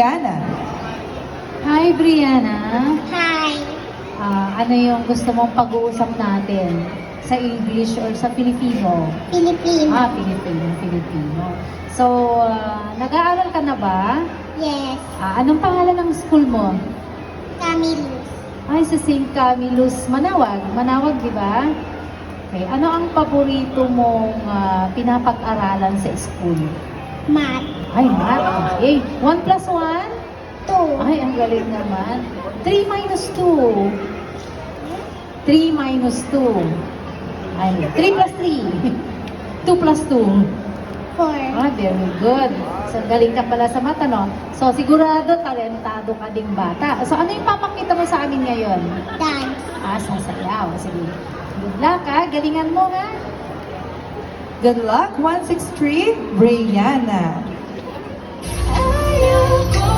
Brianna. Hi, Brianna. Hi. Ano yung gusto mong pag-uusap natin? Sa English or sa Filipino? Filipino. Filipino. So, nag-aaral ka na ba? Yes. Anong pangalan ng school mo? Camillus. Ay, sa St. Camillus, Manawag. Manawag, di ba? Okay. Ano ang paborito mong pinapag-aralan sa school? Math. Ay, math. Okay. 1 plus 1? 2. Ay, ang galing naman. 3 minus 2. 3 minus 2. Ay, 3 plus 3. 2 plus 2. 4. Ah, very good. So, galing ka pala sa mata, no? So, sigurado, talentado ka ding bata. So, ano yung papakita mo sa amin ngayon? Dance. Sasayaw. Sige. Good luck, ha? Galingan mo, ha? Good luck, 163, Brianna. Ayaw ko